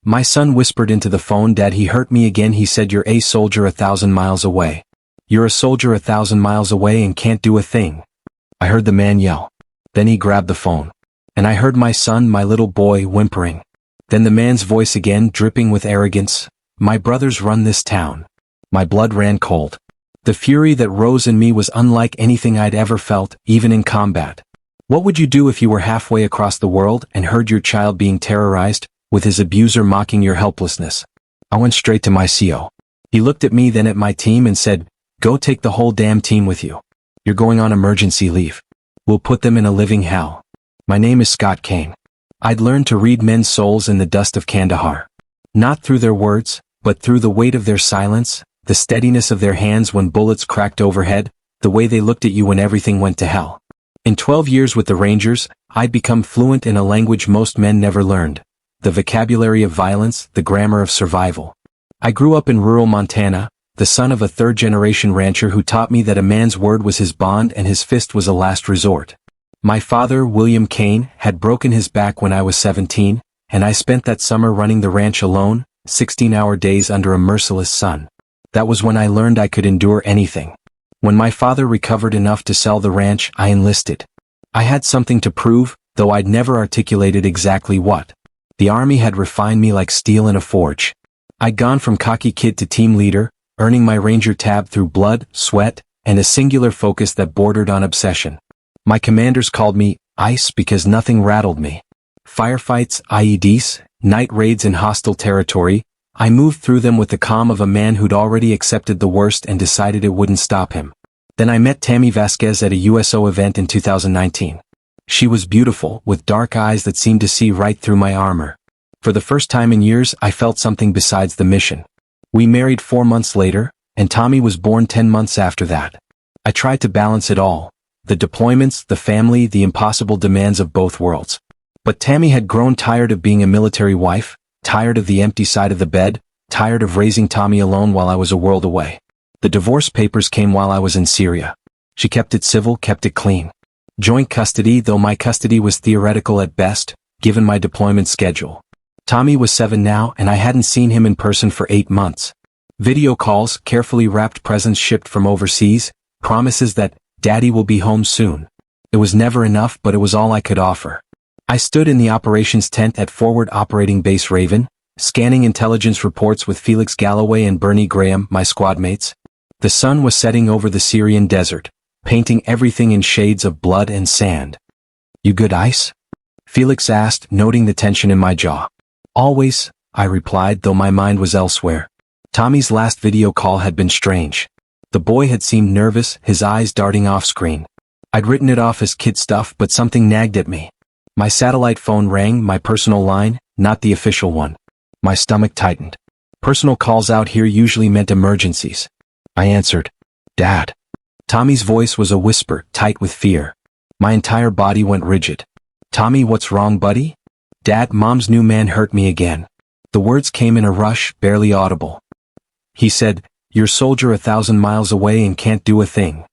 My son whispered into the phone, "Dad, he hurt me again." He said, "You're a soldier 1,000 miles away. You're a soldier 1,000 miles away and can't do a thing." I heard the man yell. Then he grabbed the phone. And I heard my son, my little boy, whimpering. Then the man's voice again, dripping with arrogance. "My brothers run this town." My blood ran cold. The fury that rose in me was unlike anything I'd ever felt, even in combat. What would you do if you were halfway across the world and heard your child being terrorized, with his abuser mocking your helplessness? I went straight to my CO. He looked at me, then at my team, and said, "Go take the whole damn team with you. You're going on emergency leave. We'll put them in a living hell." My name is Scott Kane. I'd learned to read men's souls in the dust of Kandahar. Not through their words, but through the weight of their silence, the steadiness of their hands when bullets cracked overhead, the way they looked at you when everything went to hell. In 12 years with the Rangers, I'd become fluent in a language most men never learned. The vocabulary of violence, the grammar of survival. I grew up in rural Montana, the son of a third-generation rancher who taught me that a man's word was his bond and his fist was a last resort. My father, William Kane, had broken his back when I was 17, and I spent that summer running the ranch alone, 16-hour days under a merciless sun. That was when I learned I could endure anything. When my father recovered enough to sell the ranch, I enlisted. I had something to prove, though I'd never articulated exactly what. The Army had refined me like steel in a forge. I'd gone from cocky kid to team leader, earning my Ranger tab through blood, sweat, and a singular focus that bordered on obsession. My commanders called me Ice because nothing rattled me. Firefights, IEDs, night raids in hostile territory, I moved through them with the calm of a man who'd already accepted the worst and decided it wouldn't stop him. Then I met Tammy Vasquez at a USO event in 2019. She was beautiful, with dark eyes that seemed to see right through my armor. For the first time in years, I felt something besides the mission. We married 4 months later, and Tommy was born 10 months after that. I tried to balance it all. The deployments, the family, the impossible demands of both worlds. But Tammy had grown tired of being a military wife, tired of the empty side of the bed, tired of raising Tommy alone while I was a world away. The divorce papers came while I was in Syria. She kept it civil, kept it clean. Joint custody, though my custody was theoretical at best, given my deployment schedule. Tommy was 7 now, and I hadn't seen him in person for 8 months. Video calls, carefully wrapped presents shipped from overseas, promises that Daddy will be home soon. It was never enough, but it was all I could offer. I stood in the operations tent at Forward Operating Base Raven, scanning intelligence reports with Felix Galloway and Bernie Graham, my squadmates. The sun was setting over the Syrian desert, painting everything in shades of blood and sand. "You good, Ice?" Felix asked, noting the tension in my jaw. "Always," I replied, though my mind was elsewhere. Tommy's last video call had been strange. The boy had seemed nervous, his eyes darting off screen. I'd written it off as kid stuff, but something nagged at me. My satellite phone rang, my personal line, not the official one. My stomach tightened. Personal calls out here usually meant emergencies. I answered. "Dad." Tommy's voice was a whisper, tight with fear. My entire body went rigid. "Tommy, what's wrong, buddy?" "Dad, Mom's new man hurt me again." The words came in a rush, barely audible. He said, "You're soldier 1,000 miles away and can't do a thing."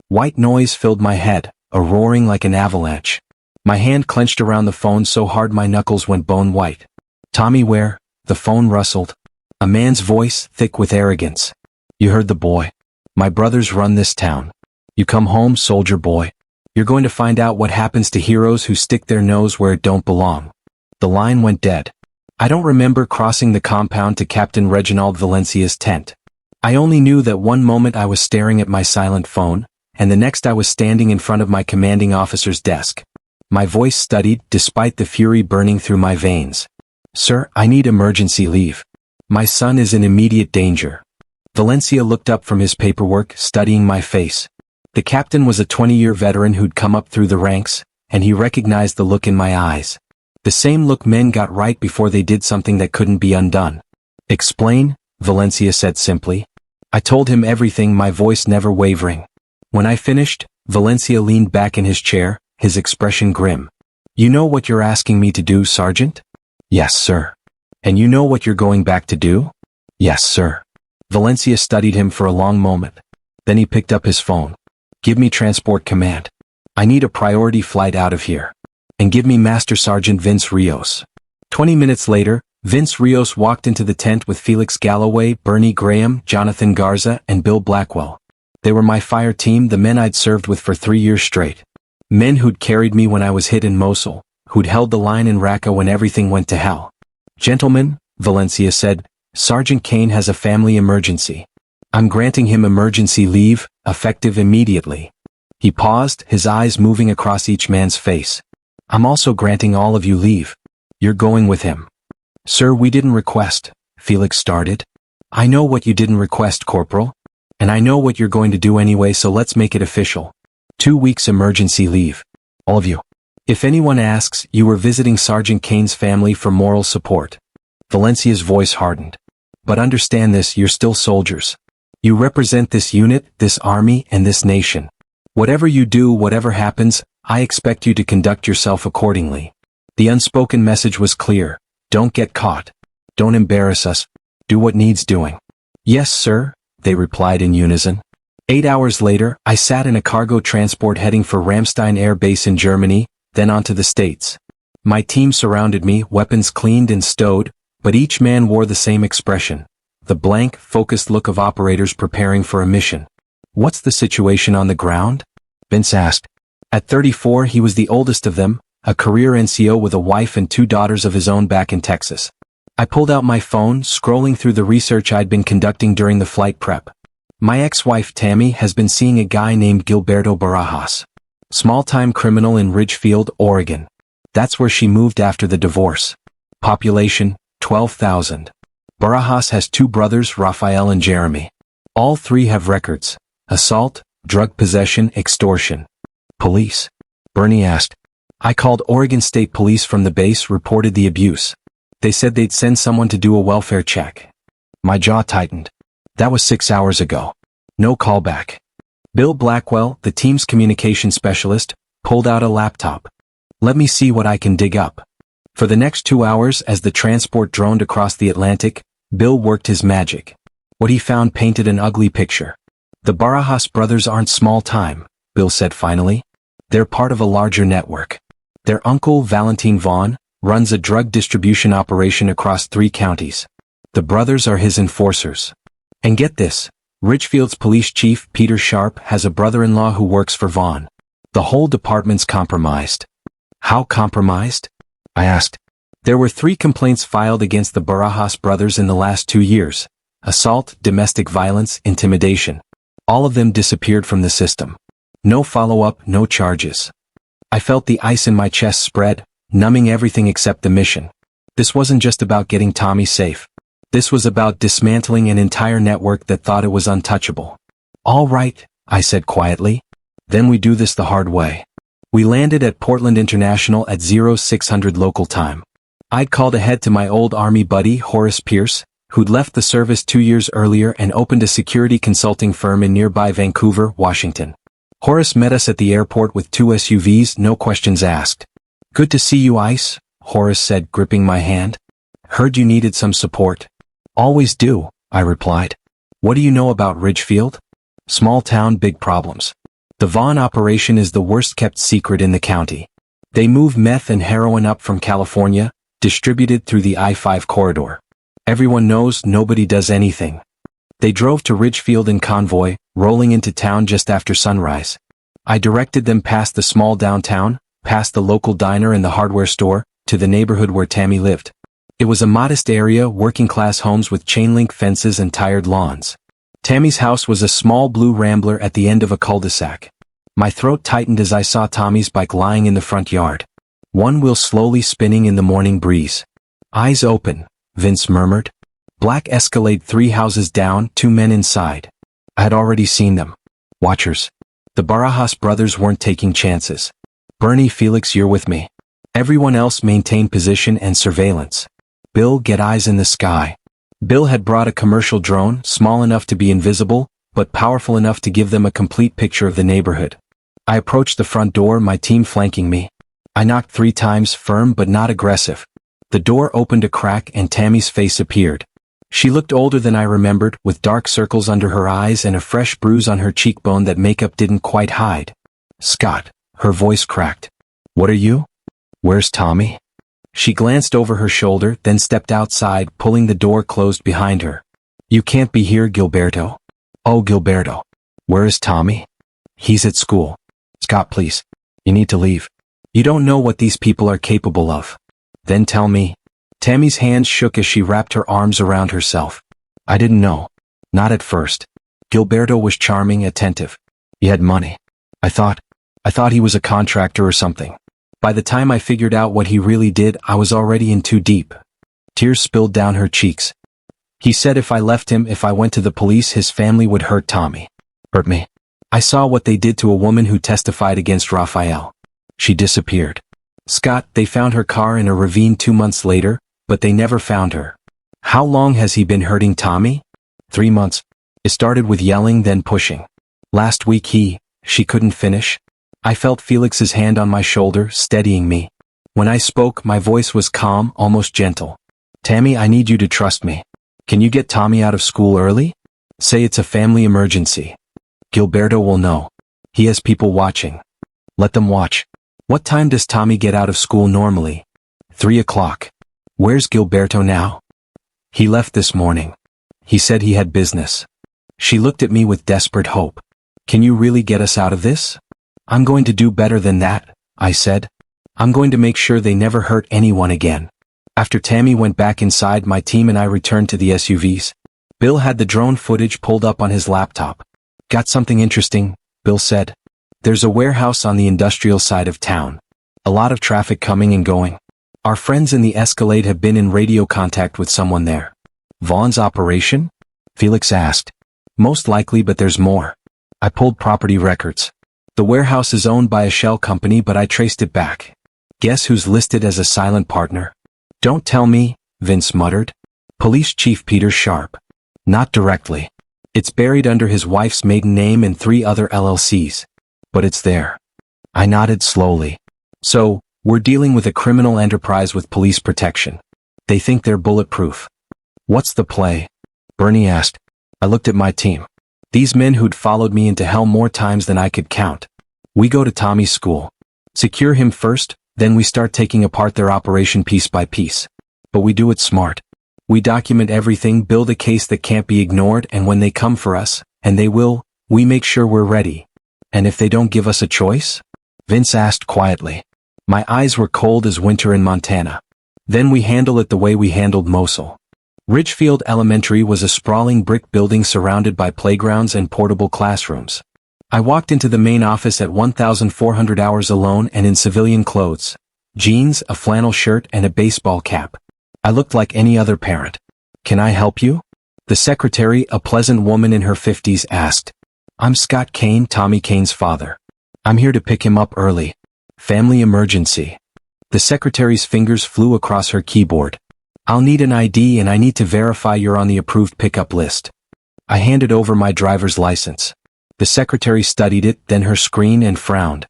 White noise filled my head, a roaring like an avalanche. My hand clenched around the phone so hard my knuckles went bone white. "Tommy, where?" The phone rustled. A man's voice, thick with arrogance. "You heard the boy. My brothers run this town. You come home, soldier boy. You're going to find out what happens to heroes who stick their nose where it don't belong." The line went dead. I don't remember crossing the compound to Captain Reginald Valencia's tent. I only knew that one moment I was staring at my silent phone, and the next I was standing in front of my commanding officer's desk. My voice studied, despite the fury burning through my veins. "Sir, I need emergency leave. My son is in immediate danger." Valencia looked up from his paperwork, studying my face. The captain was a 20-year veteran who'd come up through the ranks, and he recognized the look in my eyes. The same look men got right before they did something that couldn't be undone. "Explain," Valencia said simply. I told him everything, my voice never wavering. When I finished, Valencia leaned back in his chair, his expression grim. "You know what you're asking me to do, Sergeant?" "Yes, sir." "And you know what you're going back to do?" "Yes, sir." Valencia studied him for a long moment. Then he picked up his phone. "Give me transport command. I need a priority flight out of here. And give me Master Sergeant Vince Rios." 20 minutes later, Vince Rios walked into the tent with Felix Galloway, Bernie Graham, Jonathan Garza, and Bill Blackwell. They were my fire team, the men I'd served with for 3 years straight. Men who'd carried me when I was hit in Mosul, who'd held the line in Raqqa when everything went to hell. Gentlemen, Valencia said, Sergeant Kane has a family emergency. I'm granting him emergency leave, effective immediately. He paused, his eyes moving across each man's face. I'm also granting all of you leave. You're going with him. Sir, we didn't request, Felix started. I know what you didn't request, Corporal. And I know what you're going to do anyway, so let's make it official. 2 weeks emergency leave. All of you. If anyone asks, you were visiting Sergeant Kane's family for moral support. Valencia's voice hardened. But understand this, you're still soldiers. You represent this unit, this army, and this nation. Whatever you do, whatever happens, I expect you to conduct yourself accordingly. The unspoken message was clear. Don't get caught. Don't embarrass us. Do what needs doing. Yes, sir, they replied in unison. 8 hours later, I sat in a cargo transport heading for Ramstein Air Base in Germany, then on to the States. My team surrounded me, weapons cleaned and stowed, but each man wore the same expression. The blank, focused look of operators preparing for a mission. What's the situation on the ground? Vince asked. At 34, he was the oldest of them, a career NCO with a wife and 2 daughters of his own back in Texas. I pulled out my phone, scrolling through the research I'd been conducting during the flight prep. My ex-wife Tammy has been seeing a guy named Gilberto Barajas. Small-time criminal in Ridgefield, Oregon. That's where she moved after the divorce. Population, 12,000. Barajas has 2 brothers, Rafael and Jeremy. All 3 have records. Assault, drug possession, extortion. Police? Bernie asked. I called Oregon State Police from the base, reported the abuse. They said they'd send someone to do a welfare check. My jaw tightened. That was 6 hours ago. No callback. Bill Blackwell, the team's communication specialist, pulled out a laptop. Let me see what I can dig up. For the next 2 hours, as the transport droned across the Atlantic, Bill worked his magic. What he found painted an ugly picture. The Barajas brothers aren't small time, Bill said finally. They're part of a larger network. Their uncle, Valentin Vaughn, runs a drug distribution operation across 3 counties. The brothers are his enforcers. And get this, Ridgefield's police chief, Peter Sharp, has a brother-in-law who works for Vaughn. The whole department's compromised. How compromised? I asked. There were 3 complaints filed against the Barajas brothers in the last 2 years. Assault, domestic violence, intimidation. All of them disappeared from the system. No follow-up, no charges. I felt the ice in my chest spread, numbing everything except the mission. This wasn't just about getting Tommy safe. This was about dismantling an entire network that thought it was untouchable. All right, I said quietly. Then we do this the hard way. We landed at Portland International at 0600 local time. I'd called ahead to my old Army buddy, Horace Pierce, who'd left the service 2 years earlier and opened a security consulting firm in nearby Vancouver, Washington. Horace met us at the airport with 2 SUVs, no questions asked. Good to see you, Ice, Horace said, gripping my hand. Heard you needed some support. Always do, I replied. What do you know about Ridgefield? Small town, big problems. The Vaughn operation is the worst-kept secret in the county. They move meth and heroin up from California, distributed through the I-5 corridor. Everyone knows, nobody does anything. They drove to Ridgefield in convoy, rolling into town just after sunrise. I directed them past the small downtown, past the local diner and the hardware store, to the neighborhood where Tammy lived. It was a modest area, working-class homes with chain-link fences and tired lawns. Tammy's house was a small blue Rambler at the end of a cul-de-sac. My throat tightened as I saw Tommy's bike lying in the front yard. One wheel slowly spinning in the morning breeze. Eyes open, Vince murmured. Black Escalade 3 houses down, 2 men inside. I had already seen them. Watchers. The Barajas brothers weren't taking chances. Bernie, Felix, you're with me. Everyone else maintained position and surveillance. Bill, get eyes in the sky. Bill had brought a commercial drone, small enough to be invisible, but powerful enough to give them a complete picture of the neighborhood. I approached the front door, my team flanking me. I knocked 3 times, firm but not aggressive. The door opened a crack and Tammy's face appeared. She looked older than I remembered, with dark circles under her eyes and a fresh bruise on her cheekbone that makeup didn't quite hide. Scott, her voice cracked. What are you? Where's Tommy? She glanced over her shoulder, then stepped outside, pulling the door closed behind her. You can't be here, Gilberto. Oh, Gilberto. Where is Tommy? He's at school. Scott, please. You need to leave. You don't know what these people are capable of. Then tell me. Tammy's hands shook as she wrapped her arms around herself. I didn't know. Not at first. Gilberto was charming, attentive. He had money. I thought he was a contractor or something. By the time I figured out what he really did, I was already in too deep. Tears spilled down her cheeks. He said if I left him, if I went to the police, his family would hurt Tommy. Hurt me. I saw what they did to a woman who testified against Raphael. She disappeared. Scott, they found her car in a ravine 2 months later, but they never found her. How long has he been hurting Tommy? 3 months. It started with yelling, then pushing. Last week she couldn't finish. I felt Felix's hand on my shoulder, steadying me. When I spoke, my voice was calm, almost gentle. Tammy, I need you to trust me. Can you get Tommy out of school early? Say it's a family emergency. Gilberto will know. He has people watching. Let them watch. What time does Tommy get out of school normally? 3 o'clock. Where's Gilberto now? He left this morning. He said he had business. She looked at me with desperate hope. Can you really get us out of this? I'm going to do better than that, I said. I'm going to make sure they never hurt anyone again. After Tammy went back inside, my team and I returned to the SUVs. Bill had the drone footage pulled up on his laptop. Got something interesting, Bill said. There's a warehouse on the industrial side of town. A lot of traffic coming and going. Our friends in the Escalade have been in radio contact with someone there. Vaughn's operation? Felix asked. Most likely, but there's more. I pulled property records. The warehouse is owned by a shell company, but I traced it back. Guess who's listed as a silent partner? Don't tell me, Vince muttered. Police Chief Peter Sharp. Not directly. It's buried under his wife's maiden name and 3 other LLCs. But it's there. I nodded slowly. So, we're dealing with a criminal enterprise with police protection. They think they're bulletproof. What's the play? Bernie asked. I looked at my team. These men who'd followed me into hell more times than I could count. We go to Tommy's school. Secure him first, then we start taking apart their operation piece by piece. But we do it smart. We document everything, build a case that can't be ignored, and when they come for us, and they will, we make sure we're ready. And if they don't give us a choice? Vince asked quietly. My eyes were cold as winter in Montana. Then we handle it the way we handled Mosul. Ridgefield Elementary was a sprawling brick building surrounded by playgrounds and portable classrooms. I walked into the main office at 1,400 hours alone and in civilian clothes. Jeans, a flannel shirt, and a baseball cap. I looked like any other parent. Can I help you? The secretary, a pleasant woman in her 50s, asked. I'm Scott Kane, Tommy Kane's father. I'm here to pick him up early. Family emergency. The secretary's fingers flew across her keyboard. I'll need an ID and I need to verify you're on the approved pickup list. I handed over my driver's license. The secretary studied it, then her screen, and frowned.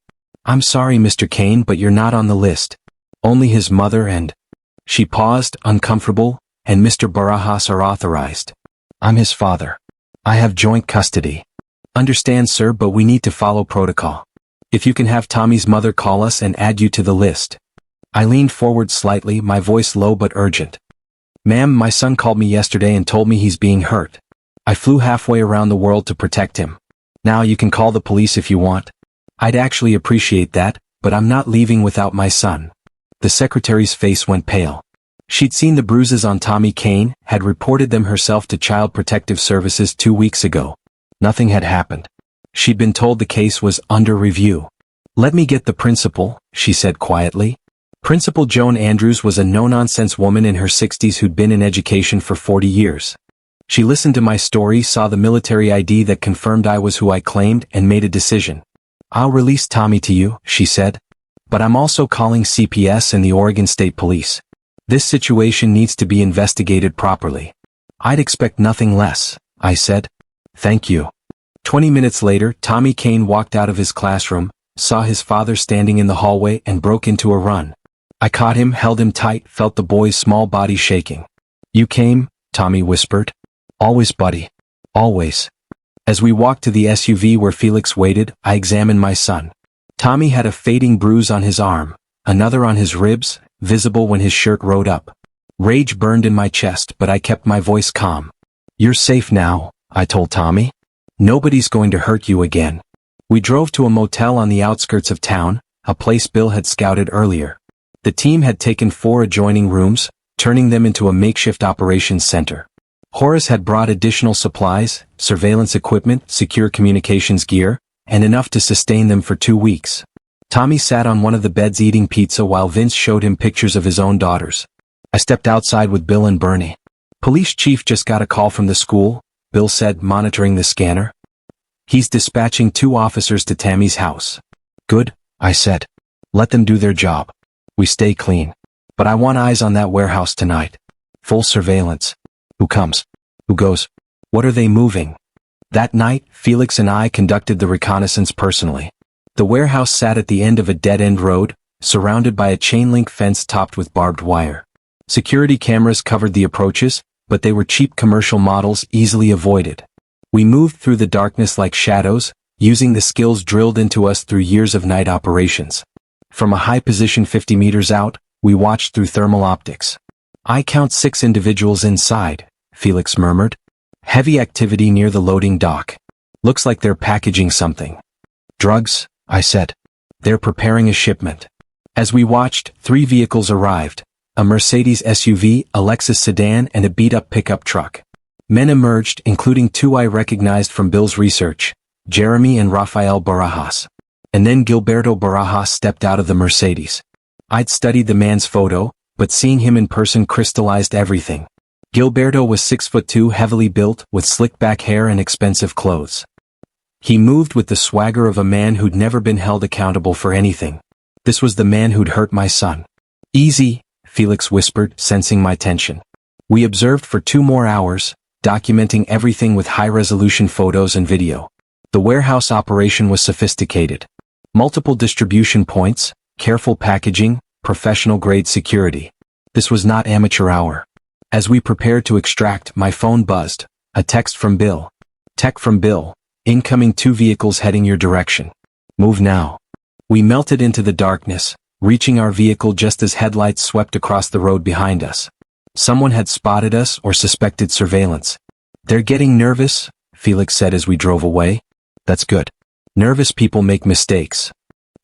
I'm sorry, Mr. Kane, but you're not on the list. Only his mother and... She paused, uncomfortable, and Mr. Barajas are authorized. I'm his father. I have joint custody. Understand, sir, but we need to follow protocol. If you can have Tommy's mother call us and add you to the list. I leaned forward slightly, my voice low but urgent. Ma'am, my son called me yesterday and told me he's being hurt. I flew halfway around the world to protect him. Now you can call the police if you want. I'd actually appreciate that, but I'm not leaving without my son. The secretary's face went pale. She'd seen the bruises on Tommy Kane, had reported them herself to Child Protective Services 2 weeks ago. Nothing had happened. She'd been told the case was under review. Let me get the principal, she said quietly. Principal Joan Andrews was a no-nonsense woman in her 60s who'd been in education for 40 years. She listened to my story, saw the military ID that confirmed I was who I claimed, and made a decision. I'll release Tommy to you, she said. But I'm also calling CPS and the Oregon State Police. This situation needs to be investigated properly. I'd expect nothing less, I said. Thank you. 20 minutes later, Tommy Kane walked out of his classroom, saw his father standing in the hallway, and broke into a run. I caught him, held him tight, felt the boy's small body shaking. You came, Tommy whispered. Always, buddy. Always. As we walked to the SUV where Felix waited, I examined my son. Tommy had a fading bruise on his arm, another on his ribs, visible when his shirt rode up. Rage burned in my chest, but I kept my voice calm. "You're safe now," I told Tommy. "Nobody's going to hurt you again." We drove to a motel on the outskirts of town, a place Bill had scouted earlier. The team had taken 4 adjoining rooms, turning them into a makeshift operations center. Horace had brought additional supplies, surveillance equipment, secure communications gear, and enough to sustain them for 2 weeks. Tommy sat on one of the beds eating pizza while Vince showed him pictures of his own daughters. I stepped outside with Bill and Bernie. "Police chief just got a call from the school," Bill said, monitoring the scanner. "He's dispatching 2 officers to Tammy's house." "Good," I said. "Let them do their job. We stay clean. But I want eyes on that warehouse tonight. Full surveillance. Who comes? Who goes? What are they moving?" That night, Felix and I conducted the reconnaissance personally. The warehouse sat at the end of a dead-end road, surrounded by a chain-link fence topped with barbed wire. Security cameras covered the approaches, but they were cheap commercial models easily avoided. We moved through the darkness like shadows, using the skills drilled into us through years of night operations. From a high position 50 meters out, we watched through thermal optics. "I count 6 individuals inside," Felix murmured. "Heavy activity near the loading dock. Looks like they're packaging something." "Drugs," I said. "They're preparing a shipment." As we watched, 3 vehicles arrived. A Mercedes SUV, a Lexus sedan, and a beat-up pickup truck. Men emerged, including 2 I recognized from Bill's research, Jeremy and Rafael Barajas. And then Gilberto Barajas stepped out of the Mercedes. I'd studied the man's photo, but seeing him in person crystallized everything. Gilberto was 6'2", heavily built, with slick-back hair and expensive clothes. He moved with the swagger of a man who'd never been held accountable for anything. This was the man who'd hurt my son. "Easy," Felix whispered, sensing my tension. We observed for 2 more hours, documenting everything with high-resolution photos and video. The warehouse operation was sophisticated. Multiple distribution points, careful packaging, professional-grade security. This was not amateur hour. As we prepared to extract, my phone buzzed. A text from Bill. "Tech from Bill. Incoming 2 vehicles heading your direction. Move now." We melted into the darkness, reaching our vehicle just as headlights swept across the road behind us. Someone had spotted us or suspected surveillance. "They're getting nervous," Felix said as we drove away. "That's good. Nervous people make mistakes."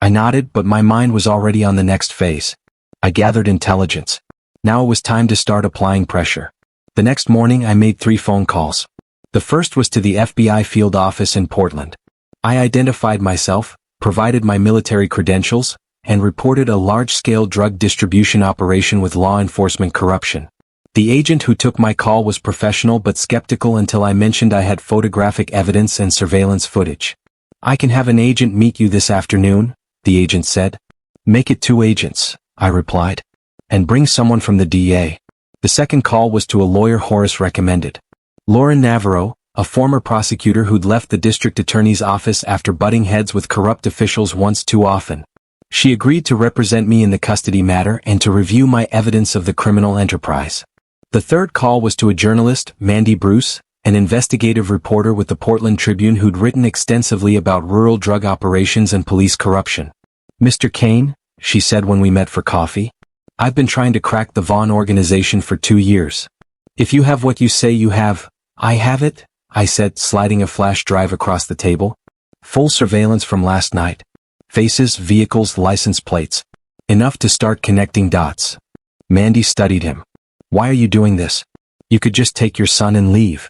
I nodded, but my mind was already on the next phase. I gathered intelligence. Now it was time to start applying pressure. The next morning I made 3 phone calls. The first was to the FBI field office in Portland. I identified myself, provided my military credentials, and reported a large-scale drug distribution operation with law enforcement corruption. The agent who took my call was professional but skeptical until I mentioned I had photographic evidence and surveillance footage. "I can have an agent meet you this afternoon," the agent said. "Make it 2 agents," I replied. "And bring someone from the DA." The second call was to a lawyer Horace recommended. Lauren Navarro, a former prosecutor who'd left the district attorney's office after butting heads with corrupt officials once too often. She agreed to represent me in the custody matter and to review my evidence of the criminal enterprise. The third call was to a journalist, Mandy Bruce, an investigative reporter with the Portland Tribune who'd written extensively about rural drug operations and police corruption. "Mr. Kane," she said when we met for coffee, "I've been trying to crack the Vaughn organization for 2 years. If you have what you say you have." "I have it," I said, sliding a flash drive across the table. "Full surveillance from last night. Faces, vehicles, license plates. Enough to start connecting dots." Mandy studied him. "Why are you doing this? You could just take your son and leave."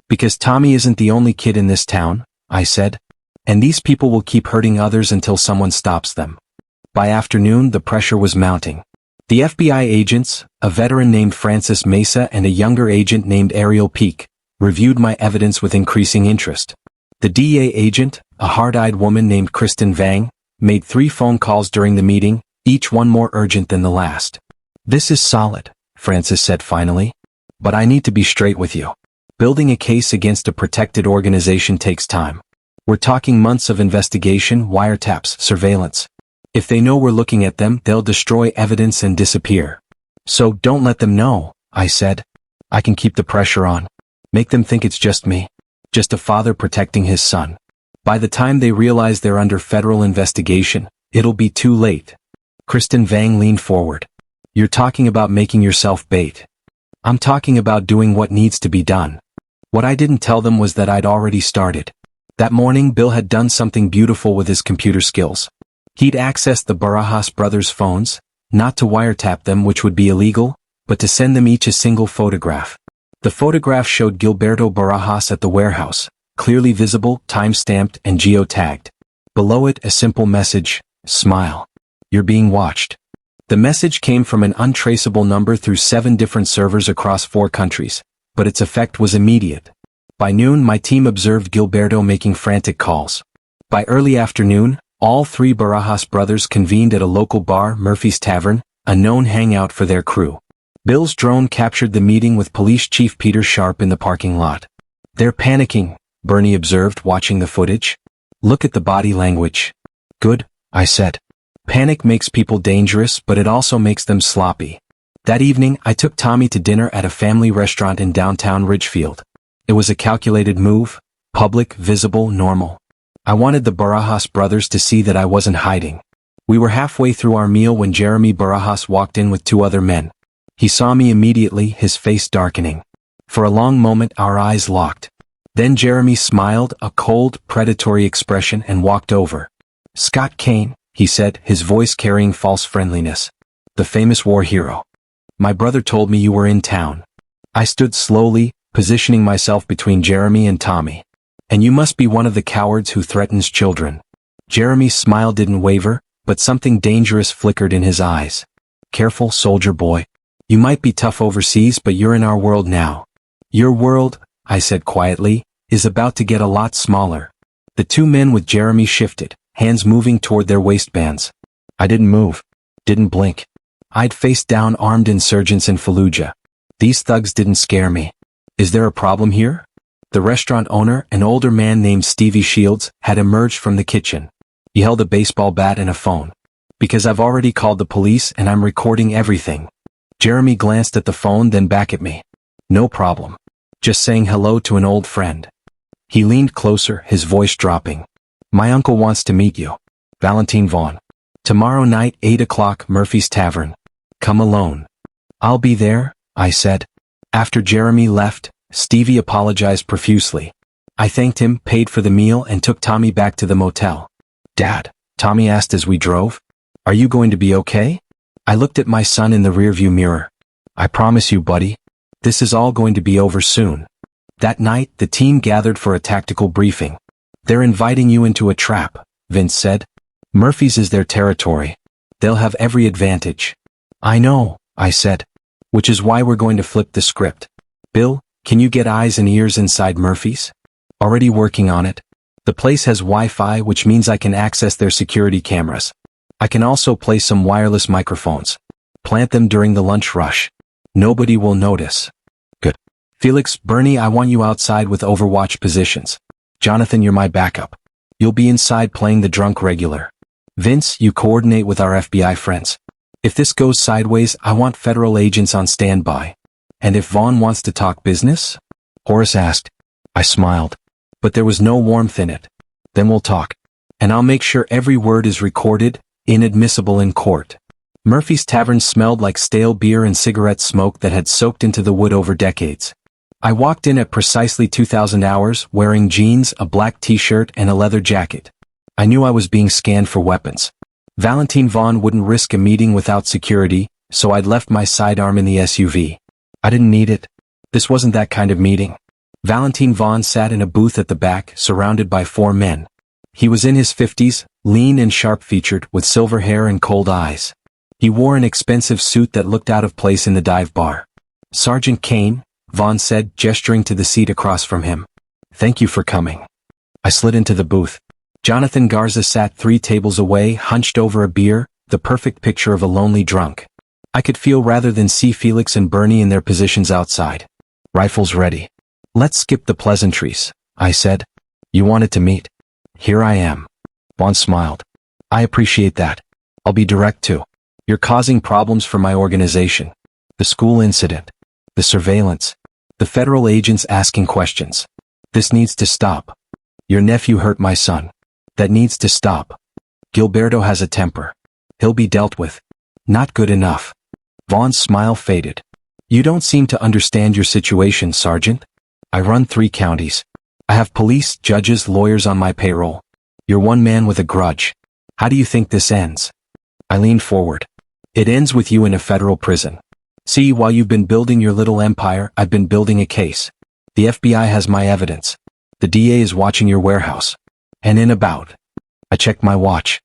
"Because Tommy isn't the only kid in this town," I said. "And these people will keep hurting others until someone stops them." By afternoon, the pressure was mounting. The FBI agents, a veteran named Francis Mesa and a younger agent named Ariel Peak, reviewed my evidence with increasing interest. The DA agent, a hard-eyed woman named Kristen Vang, made 3 phone calls during the meeting, each one more urgent than the last. "This is solid," Francis said finally. "But I need to be straight with you. Building a case against a protected organization takes time. We're talking months of investigation, wiretaps, surveillance. If they know we're looking at them, they'll destroy evidence and disappear. So don't let them know," I said. "I can keep the pressure on. Make them think it's just me. Just a father protecting his son. By the time they realize they're under federal investigation, it'll be too late." Kristen Vang leaned forward. You're talking about making yourself bait. I'm talking about doing what needs to be done. What I didn't tell them was that I'd already started. That morning Bill had done something beautiful with his computer skills. He'd accessed the Barajas brothers' phones, not to wiretap them, which would be illegal, but to send them each a single photograph. The photograph showed Gilberto Barajas at the warehouse, clearly visible, time-stamped, and geotagged. Below it, a simple message: smile. You're being watched. The message came from an untraceable number through 7 different servers across 4 countries, but its effect was immediate. By noon, my team observed Gilberto making frantic calls. By early afternoon, all 3 Barajas brothers convened at a local bar, Murphy's Tavern, a known hangout for their crew. Bill's drone captured the meeting with Police Chief Peter Sharp in the parking lot. They're panicking, Bernie observed, watching the footage. Look at the body language. Good, I said. Panic makes people dangerous, but it also makes them sloppy. That evening, I took Tommy to dinner at a family restaurant in downtown Ridgefield. It was a calculated move, public, visible, normal. I wanted the Barajas brothers to see that I wasn't hiding. We were halfway through our meal when Jeremy Barajas walked in with 2 other men. He saw me immediately, his face darkening. For a long moment our eyes locked. Then Jeremy smiled, a cold, predatory expression, and walked over. Scott Kane, he said, his voice carrying false friendliness. The famous war hero. My brother told me you were in town. I stood slowly, positioning myself between Jeremy and Tommy. And you must be one of the cowards who threatens children. Jeremy's smile didn't waver, but something dangerous flickered in his eyes. Careful, soldier boy. You might be tough overseas, but you're in our world now. Your world, I said quietly, is about to get a lot smaller. The 2 men with Jeremy shifted, hands moving toward their waistbands. I didn't move. Didn't blink. I'd faced down armed insurgents in Fallujah. These thugs didn't scare me. Is there a problem here? The restaurant owner, an older man named Stevie Shields, had emerged from the kitchen. He held a baseball bat and a phone. Because I've already called the police and I'm recording everything. Jeremy glanced at the phone, then back at me. No problem. Just saying hello to an old friend. He leaned closer, his voice dropping. My uncle wants to meet you. Valentine Vaughn. Tomorrow night, 8 o'clock, Murphy's Tavern. Come alone. I'll be there, I said. After Jeremy left, Stevie apologized profusely. I thanked him, paid for the meal, and took Tommy back to the motel. Dad, Tommy asked as we drove. Are you going to be okay? I looked at my son in the rearview mirror. I promise you, buddy. This is all going to be over soon. That night, the team gathered for a tactical briefing. They're inviting you into a trap, Vince said. Murphy's is their territory. They'll have every advantage. I know, I said. Which is why we're going to flip the script. Bill, can you get eyes and ears inside Murphy's? Already working on it. The place has Wi-Fi, which means I can access their security cameras. I can also place some wireless microphones. Plant them during the lunch rush. Nobody will notice. Good. Felix, Bernie, I want you outside with overwatch positions. Jonathan, you're my backup. You'll be inside playing the drunk regular. Vince, you coordinate with our FBI friends. If this goes sideways, I want federal agents on standby. And if Vaughn wants to talk business? Horace asked. I smiled. But there was no warmth in it. Then we'll talk. And I'll make sure every word is recorded, inadmissible in court. Murphy's Tavern smelled like stale beer and cigarette smoke that had soaked into the wood over decades. I walked in at precisely 2000 hours, wearing jeans, a black t-shirt, and a leather jacket. I knew I was being scanned for weapons. Valentine Vaughn wouldn't risk a meeting without security, so I'd left my sidearm in the SUV. I didn't need it. This wasn't that kind of meeting. Valentine Vaughn sat in a booth at the back, surrounded by 4 men. He was in his 50s, lean and sharp-featured, with silver hair and cold eyes. He wore an expensive suit that looked out of place in the dive bar. Sergeant Kane, Vaughn said, gesturing to the seat across from him. Thank you for coming. I slid into the booth. Jonathan Garza sat 3 tables away, hunched over a beer, the perfect picture of a lonely drunk. I could feel rather than see Felix and Bernie in their positions outside. Rifles ready. Let's skip the pleasantries, I said. You wanted to meet. Here I am. Vaughn smiled. I appreciate that. I'll be direct too. You're causing problems for my organization. The school incident. The surveillance. The federal agents asking questions. This needs to stop. Your nephew hurt my son. That needs to stop. Gilberto has a temper. He'll be dealt with. Not good enough. Vaughn's smile faded. You don't seem to understand your situation, Sergeant. I run 3 counties. I have police, judges, lawyers on my payroll. You're one man with a grudge. How do you think this ends? I leaned forward. It ends with you in a federal prison. See, while you've been building your little empire, I've been building a case. The FBI has my evidence. The DA is watching your warehouse. And in about. I checked my watch.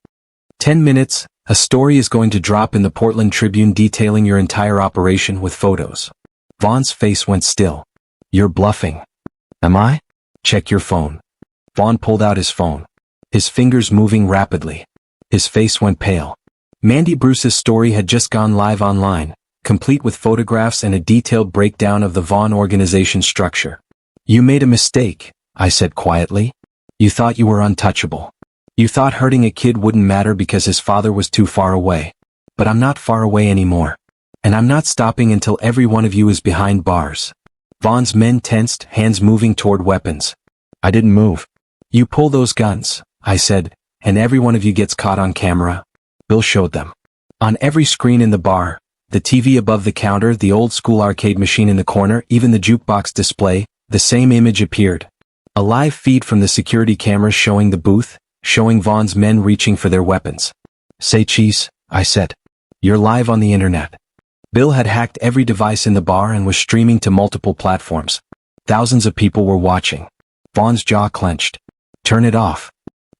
10 minutes, a story is going to drop in the Portland Tribune detailing your entire operation with photos. Vaughn's face went still. You're bluffing. Am I? Check your phone. Vaughn pulled out his phone. His fingers moving rapidly. His face went pale. Mandy Bruce's story had just gone live online, complete with photographs and a detailed breakdown of the Vaughn organization structure. You made a mistake, I said quietly. You thought you were untouchable. You thought hurting a kid wouldn't matter because his father was too far away. But I'm not far away anymore. And I'm not stopping until every one of you is behind bars. Vaughn's men tensed, hands moving toward weapons. I didn't move. You pull those guns, I said, and every one of you gets caught on camera. Bill showed them. On every screen in the bar, the TV above the counter, the old school arcade machine in the corner, even the jukebox display, the same image appeared. A live feed from the security cameras showing the booth, showing Vaughn's men reaching for their weapons. Say cheese, I said. You're live on the internet. Bill had hacked every device in the bar and was streaming to multiple platforms. Thousands of people were watching. Vaughn's jaw clenched. Turn it off.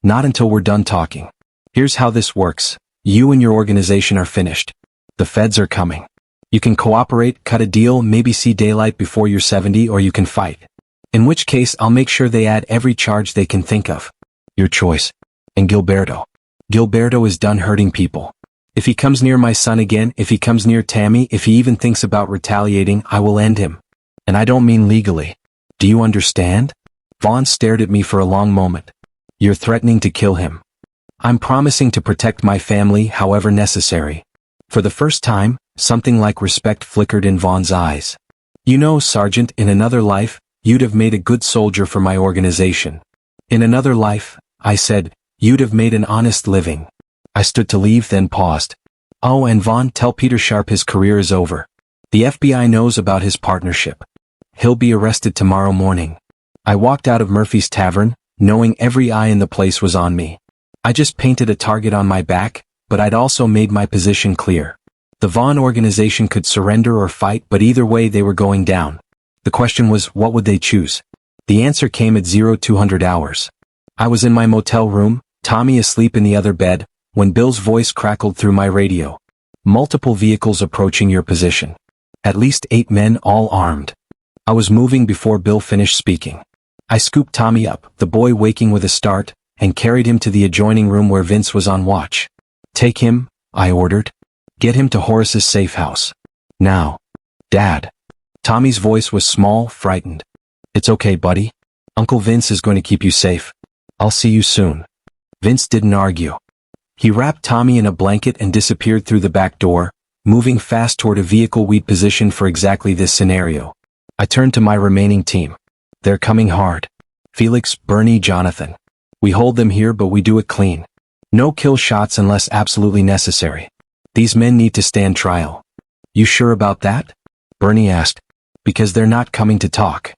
Not until we're done talking. Here's how this works. You and your organization are finished. The feds are coming. You can cooperate, cut a deal, maybe see daylight before you're 70, or you can fight. In which case, I'll make sure they add every charge they can think of. Your choice. And Gilberto. Gilberto is done hurting people. If he comes near my son again, if he comes near Tammy, if he even thinks about retaliating, I will end him. And I don't mean legally. Do you understand? Vaughn stared at me for a long moment. You're threatening to kill him. I'm promising to protect my family however necessary. For the first time, something like respect flickered in Vaughn's eyes. You know, Sergeant, in another life, you'd have made a good soldier for my organization. In another life, I said, you'd have made an honest living. I stood to leave, then paused. Oh, and Vaughn, tell Peter Sharp his career is over. The FBI knows about his partnership. He'll be arrested tomorrow morning. I walked out of Murphy's Tavern, knowing every eye in the place was on me. I just painted a target on my back, but I'd also made my position clear. The Vaughn organization could surrender or fight, but either way they were going down. The question was, what would they choose? The answer came at 0200 hours. I was in my motel room, Tommy asleep in the other bed, when Bill's voice crackled through my radio. Multiple vehicles approaching your position. At least 8 men, all armed. I was moving before Bill finished speaking. I scooped Tommy up, the boy waking with a start, and carried him to the adjoining room where Vince was on watch. Take him, I ordered. Get him to Horace's safe house. Now. Dad. Tommy's voice was small, frightened. It's okay, buddy. Uncle Vince is going to keep you safe. I'll see you soon. Vince didn't argue. He wrapped Tommy in a blanket and disappeared through the back door, moving fast toward a vehicle we'd positioned for exactly this scenario. I turned to my remaining team. They're coming hard. Felix, Bernie, Jonathan. We hold them here, but we do it clean. No kill shots unless absolutely necessary. These men need to stand trial. You sure about that? Bernie asked. Because they're not coming to talk.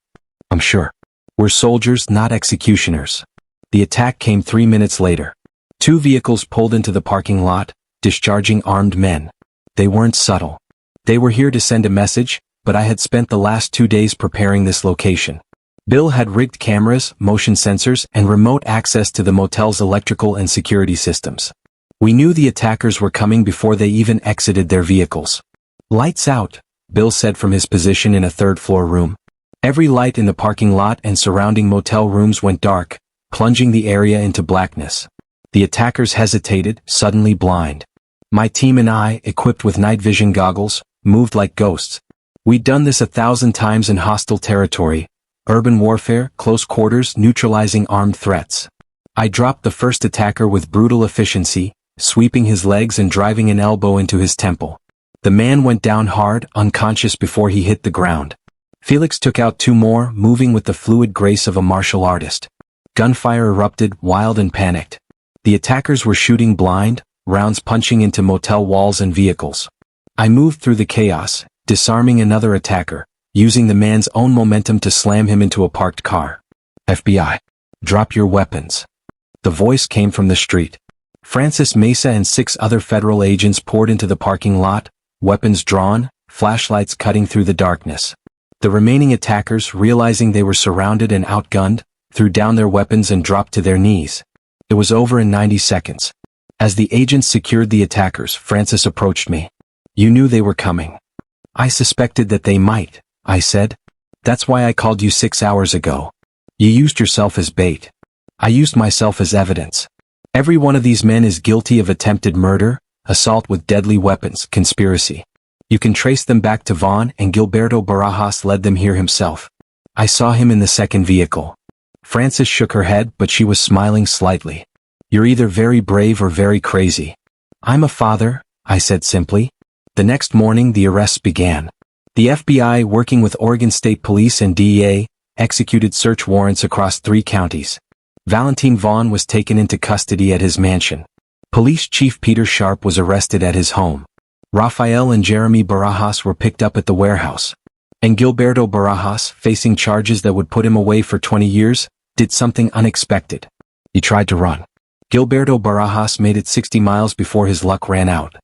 I'm sure. We're soldiers, not executioners. The attack came 3 minutes later. 2 vehicles pulled into the parking lot, discharging armed men. They weren't subtle. They were here to send a message, but I had spent the last 2 days preparing this location. Bill had rigged cameras, motion sensors, and remote access to the motel's electrical and security systems. We knew the attackers were coming before they even exited their vehicles. Lights out, Bill said from his position in a third-floor room. Every light in the parking lot and surrounding motel rooms went dark, plunging the area into blackness. The attackers hesitated, suddenly blind. My team and I, equipped with night vision goggles, moved like ghosts. We'd done this 1,000 times in hostile territory. Urban warfare, close quarters, neutralizing armed threats. I dropped the first attacker with brutal efficiency, sweeping his legs and driving an elbow into his temple. The man went down hard, unconscious before he hit the ground. Felix took out 2 more, moving with the fluid grace of a martial artist. Gunfire erupted, wild and panicked. The attackers were shooting blind, rounds punching into motel walls and vehicles. I moved through the chaos, disarming another attacker, using the man's own momentum to slam him into a parked car. FBI. Drop your weapons. The voice came from the street. Francis Mesa and 6 other federal agents poured into the parking lot, weapons drawn, flashlights cutting through the darkness. The remaining attackers, realizing they were surrounded and outgunned, threw down their weapons and dropped to their knees. It was over in 90 seconds. As the agents secured the attackers, Francis approached me. You knew they were coming. I suspected that they might, I said. That's why I called you 6 hours ago. You used yourself as bait. I used myself as evidence. Every one of these men is guilty of attempted murder, assault with deadly weapons, conspiracy. You can trace them back to Vaughn, and Gilberto Barajas led them here himself. I saw him in the second vehicle. Frances shook her head, but she was smiling slightly. You're either very brave or very crazy. I'm a father, I said simply. The next morning the arrests began. The FBI, working with Oregon State Police and DEA, executed search warrants across 3 counties. Valentin Vaughn was taken into custody at his mansion. Police Chief Peter Sharp was arrested at his home. Rafael and Jeremy Barajas were picked up at the warehouse. And Gilberto Barajas, facing charges that would put him away for 20 years, did something unexpected. He tried to run. Gilberto Barajas made it 60 miles before his luck ran out.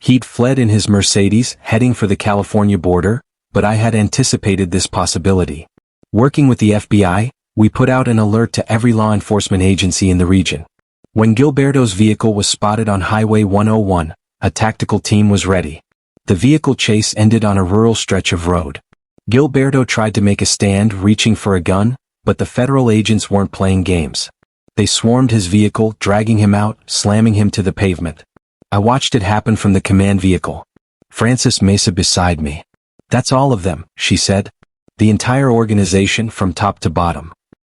He'd fled in his Mercedes, heading for the California border, but I had anticipated this possibility. Working with the FBI, we put out an alert to every law enforcement agency in the region. When Gilberto's vehicle was spotted on Highway 101, a tactical team was ready. The vehicle chase ended on a rural stretch of road. Gilberto tried to make a stand, reaching for a gun, but the federal agents weren't playing games. They swarmed his vehicle, dragging him out, slamming him to the pavement. I watched it happen from the command vehicle. Frances Mesa beside me. That's all of them, she said. The entire organization from top to bottom.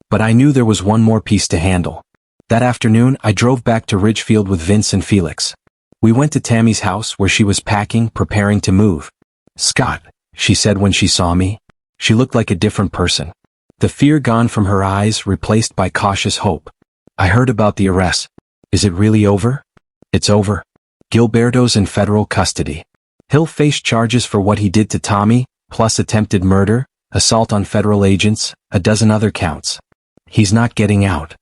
But I knew there was one more piece to handle. That afternoon, I drove back to Ridgefield with Vince and Felix. We went to Tammy's house where she was packing, preparing to move. Scott, she said when she saw me. She looked like a different person. The fear gone from her eyes, replaced by cautious hope. I heard about the arrest. Is it really over? It's over. Gilberto's in federal custody. He'll face charges for what he did to Tommy, plus attempted murder, assault on federal agents, a dozen other counts. He's not getting out.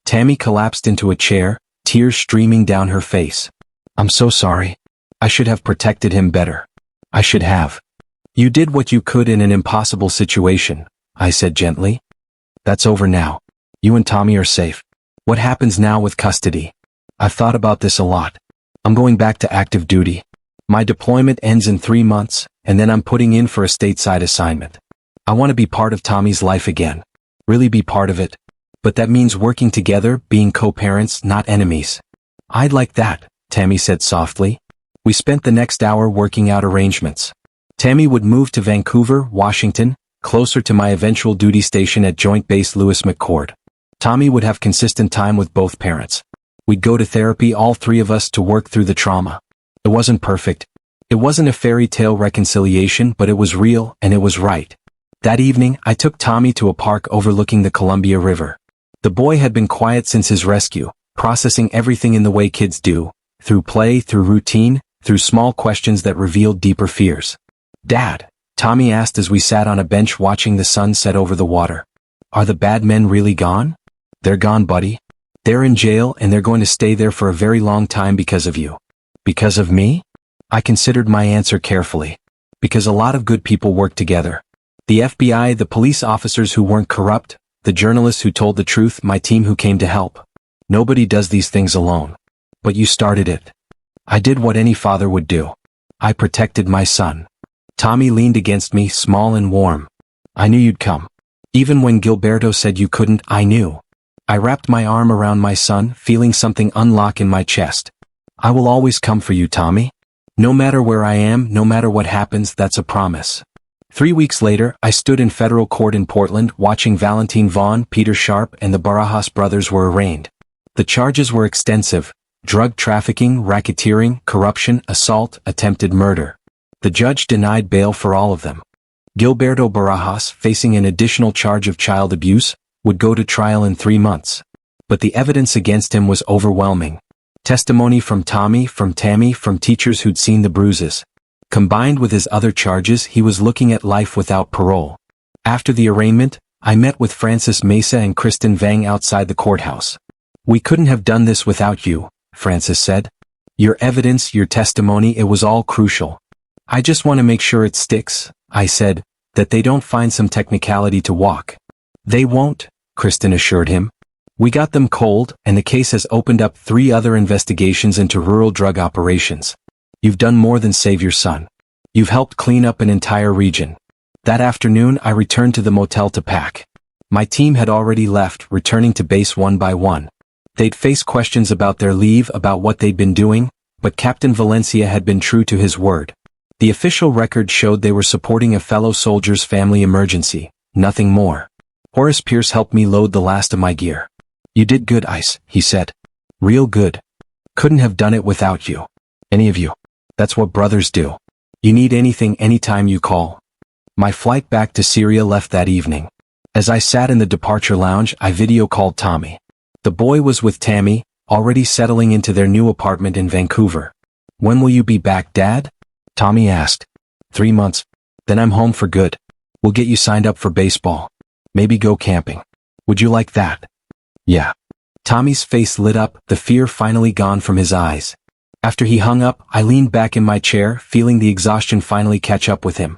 Tammy collapsed into a chair, tears streaming down her face. I'm so sorry. I should have protected him better. I should have. You did what you could in an impossible situation, I said gently. That's over now. You and Tommy are safe. What happens now with custody? I've thought about this a lot. I'm going back to active duty. My deployment ends in 3 months, and then I'm putting in for a stateside assignment. I want to be part of Tommy's life again. Really be part of it. But that means working together, being co-parents, not enemies. I'd like that, Tammy said softly. We spent the next hour working out arrangements. Tammy would move to Vancouver, Washington, closer to my eventual duty station at Joint Base Lewis McChord. Tommy would have consistent time with both parents. We'd go to therapy, all 3 of us, to work through the trauma. It wasn't perfect. It wasn't a fairy tale reconciliation, but it was real, and it was right. That evening, I took Tommy to a park overlooking the Columbia River. The boy had been quiet since his rescue, processing everything in the way kids do, through play, through routine, through small questions that revealed deeper fears. Dad, Tommy asked as we sat on a bench watching the sun set over the water. Are the bad men really gone? They're gone, buddy. They're in jail, and they're going to stay there for a very long time because of you. Because of me? I considered my answer carefully. Because a lot of good people work together. The FBI, the police officers who weren't corrupt, the journalists who told the truth, my team who came to help. Nobody does these things alone. But you started it. I did what any father would do. I protected my son. Tommy leaned against me, small and warm. I knew you'd come. Even when Gilberto said you couldn't, I knew. I wrapped my arm around my son, feeling something unlock in my chest. I will always come for you, Tommy. No matter where I am, no matter what happens, that's a promise. 3 weeks later, I stood in federal court in Portland watching Valentin Vaughn, Peter Sharp, and the Barajas brothers were arraigned. The charges were extensive: drug trafficking, racketeering, corruption, assault, attempted murder. The judge denied bail for all of them. Gilberto Barajas, facing an additional charge of child abuse, would go to trial in 3 months. But the evidence against him was overwhelming. Testimony from Tommy, from Tammy, from teachers who'd seen the bruises. Combined with his other charges, he was looking at life without parole. After the arraignment, I met with Francis Mesa and Kristen Vang outside the courthouse. "We couldn't have done this without you," Francis said. "Your evidence, your testimony, it was all crucial." "I just want to make sure it sticks," I said, "that they don't find some technicality to walk." "They won't," Kristen assured him. "We got them cold, and the case has opened up 3 other investigations into rural drug operations. You've done more than save your son. You've helped clean up an entire region." That afternoon I returned to the motel to pack. My team had already left, returning to base one by one. They'd face questions about their leave, about what they'd been doing, but Captain Valencia had been true to his word. The official record showed they were supporting a fellow soldier's family emergency, nothing more. Horace Pierce helped me load the last of my gear. "You did good, Ice," he said. "Real good. Couldn't have done it without you. Any of you. That's what brothers do. You need anything anytime you call." My flight back to Syria left that evening. As I sat in the departure lounge, I video called Tommy. The boy was with Tammy, already settling into their new apartment in Vancouver. "When will you be back, Dad?" Tommy asked. 3 months. Then I'm home for good. We'll get you signed up for baseball. Maybe go camping. Would you like that? "Yeah." Tommy's face lit up, the fear finally gone from his eyes. After he hung up, I leaned back in my chair, feeling the exhaustion finally catch up with him.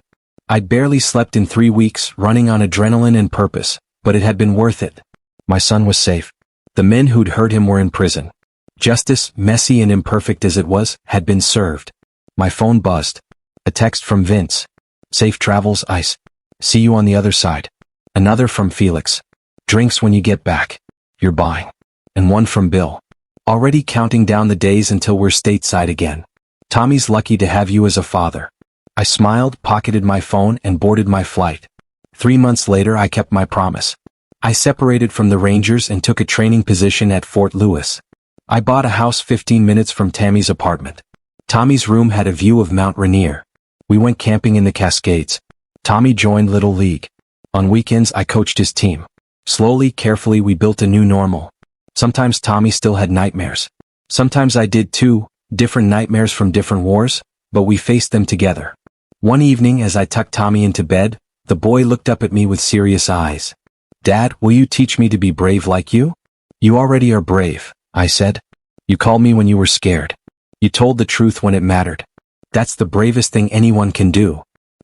I'd barely slept in 3 weeks, running on adrenaline and purpose, but it had been worth it. My son was safe. The men who'd hurt him were in prison. Justice, messy and imperfect as it was, had been served. My phone buzzed. A text from Vince. "Safe travels, Ice. See you on the other side." Another from Felix. "Drinks when you get back. You're buying." And one from Bill. "Already counting down the days until we're stateside again. Tommy's lucky to have you as a father." I smiled, pocketed my phone, and boarded my flight. 3 months later I kept my promise. I separated from the Rangers and took a training position at Fort Lewis. I bought a house 15 minutes from Tammy's apartment. Tommy's room had a view of Mount Rainier. We went camping in the Cascades. Tommy joined Little League. On weekends I coached his team. Slowly, carefully we built a new normal. Sometimes Tommy still had nightmares. Sometimes I did too, different nightmares from different wars, but we faced them together. One evening as I tucked Tommy into bed, the boy looked up at me with serious eyes. "Dad, will you teach me to be brave like you?" "You already are brave," I said. "You called me when you were scared. You told the truth when it mattered. That's the bravest thing anyone can do.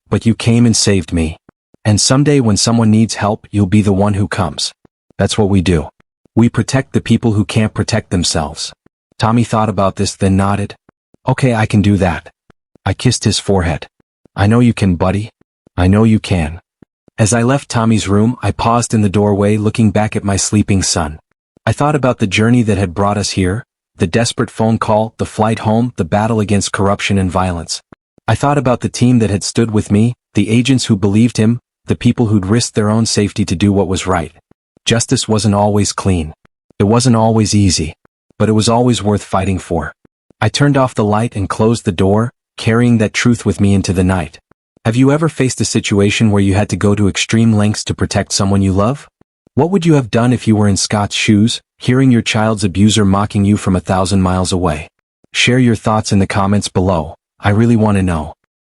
But you came and saved me. And someday when someone needs help, you'll be the one who comes. That's what we do. We protect the people who can't protect themselves." Tommy thought about this, then nodded. "Okay, I can do that." I kissed his forehead. "I know you can, buddy. I know you can." As I left Tommy's room, I paused in the doorway looking back at my sleeping son. I thought about the journey that had brought us here, the desperate phone call, the flight home, the battle against corruption and violence. I thought about the team that had stood with me, the agents who believed him, the people who'd risked their own safety to do what was right. Justice wasn't always clean. It wasn't always easy. But it was always worth fighting for. I turned off the light and closed the door, carrying that truth with me into the night. Have you ever faced a situation where you had to go to extreme lengths to protect someone you love? What would you have done if you were in Scott's shoes, hearing your child's abuser mocking you from 1,000 miles away? Share your thoughts in the comments below. I really want to know.